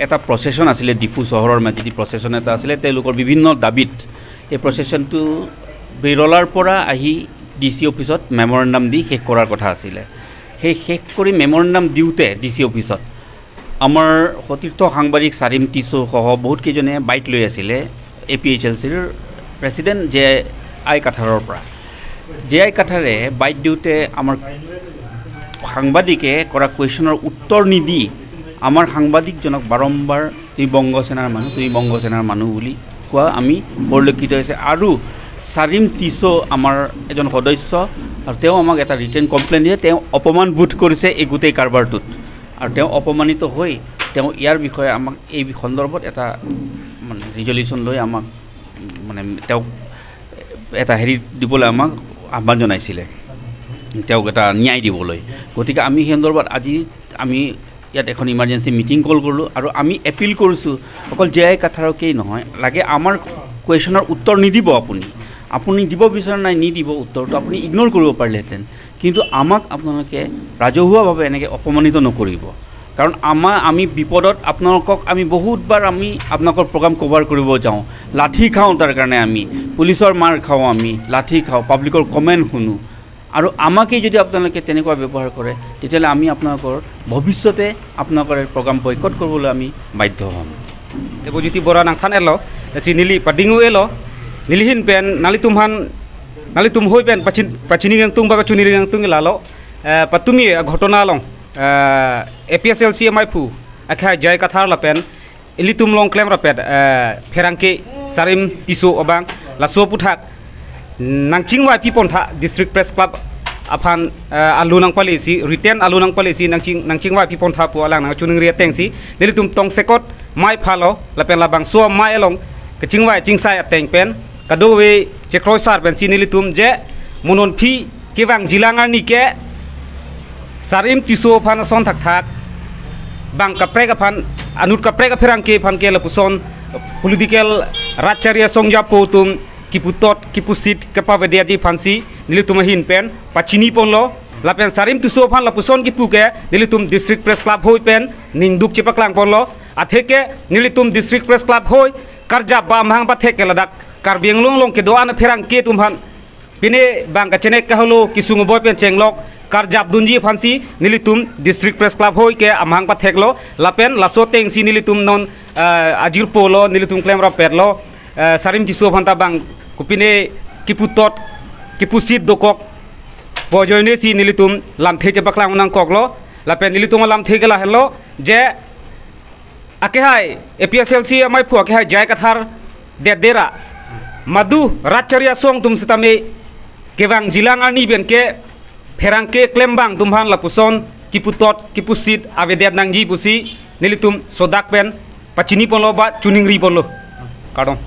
এটা প্ৰচেছন আছিলে ডিফু চহৰৰ মাজেদি প্ৰচেছন এটা আছিলে তেওঁলোকৰ বিভিন্ন দাবীত এই প্ৰচেছনটো বেৰলাৰ পৰা আহি DC অফিচত মেমৰেণ্ডাম দি শেষ কৰাৰ কথা আছিলে সেই শেষ কৰি মেমৰেণ্ডাম দিওঁতে DC অফিচত আমাৰ সতীৰ্থ সাংবাদিক চাৰিম টিছু সহ বহুত কেইজনে বাইট লৈ আছিলে APHLCৰ প্ৰেছিডেণ্ট JI কাঠাৰৰ পৰা JI কাঠাৰে বাইট দিওঁতে আমাৰ সাংবাদিকে কৰা কুৱেশ্যনৰ উত্তৰ নিদি আমাৰ সাংবাদিকজনক বাৰম্বাৰ তুমি বংগসেনাৰ মানুহ বুলি কোৱা আমি পৰিলক্ষিত হৈছে আৰু চাৰিম টিছু আমাৰ এজন সদস্য আৰু তেওঁ আমাক এটা ৰিটেন কমপ্লেইন দিয়ে তেওঁ অপমান বোধ কৰিছে এই গোটেই কাৰবাৰটোত আৰু তেওঁ অপমানিত হৈ তেওঁ ইয়াৰ বিষয়ে আমাক এই সন্দৰ্ভত এটা মানে ৰিজলিউশ্যন লৈ আমাক মানে তেওঁক এটা হেৰি দিবলৈ আমাক আহ্বান জনাইছিলে তেওঁক এটা ন্যায় দিবলৈ গতিকে আমি সেই সন্দৰ্ভত আজি আমি ইয়াত এখন ইমাৰ্জেঞ্চি মিটিং কল কৰিলোঁ আৰু আমি এপিল কৰিছোঁ অকল JI কাঠাৰকেই নহয় লাগে আমাৰ কুৱেশ্যনৰ উত্তৰ নিদিব আপুনি দিব বিচৰা নাই নিদিব উত্তৰটো আপুনি ইগন'ৰ কৰিব পাৰিলেহেঁতেন কিন্তু আমাক আপোনালোকে ৰাজহুৱাভাৱে এনেকৈ অপমানিত নকৰিব কাৰণ আমি বিপদত আপোনালোকক আমি বহুতবাৰ আমি আপোনালোকৰ প্ৰগ্ৰাম কভাৰ কৰিব যাওঁ লাঠি খাওঁ তাৰ কাৰণে আমি পুলিচৰ মাৰ খাওঁ আমি লাঠি খাওঁ পাব্লিকৰ কমেণ্ট শুনো আৰু আমাকেই যদি আপোনালোকে তেনেকুৱা ব্যৱহাৰ কৰে তেতিয়াহ'লে আমি আপোনালোকৰ ভৱিষ্যতে আপোনালোকৰ প্ৰগ্ৰাম বয়কট কৰিবলৈ আমি বাধ্য হ'ম Depositi bora nang than elo si nili padingu elo nilihin pen nali tum hoi pen pachini yang tung baga chuni yang tung lalo patumi ghotona long APSLC mai phu akha JI kathar la pen ilitum long claim ra pet pherangke sarim tisu obang la so puthak nangchingwai pipon tha district press club aphan alunang policy retain alunang policy nangchingwai pipon tha pu alang nang chuning ria tengsi nilitum tong sekot mai phalo la pen labang so mai along kachingwai chingsai ateng pen kadowe chekroi sar pen sinilitum je monon phi kewang jilangar ni ke sarim tisu phan son thak thak bang kapre ka phan anut kapre ka pherang ke phan ke la puson political racharya songja potum kiputot kipusit kepawedia ji phansi nilitum hin pen pachini ponlo lapen sarim tisu phan la puson kipuke nilitum district press club hoi pen ningduk chepaklang ponlo atheke nilitum district press club hoi karja bamhang ba theke ladak karbienglong long ke doan pherang ke tumhan pine bang ka chenek ka holo kisung boy pen chenglok karjab dunji phansi nilitum district press club hoi ke amhang pa theklo lapen laso teng si nilitum non ajir polo nilitum claim ra perlo sarim tisu phanta bang kupine kiputot kipusit dokok bojoine si nilitum lam the chepaklang nang koklo lapen nilitum lam thegela hello je akehai APSLC amai phu akehai JI kathar dera madu racharya song tum sitame kewang jilang ani ben ke pherang ke klembang tumhan la puson kiputot kipusit avedet nangji pusi nilitum sodak pen pachini ponlo ba chuningri ponlo kadong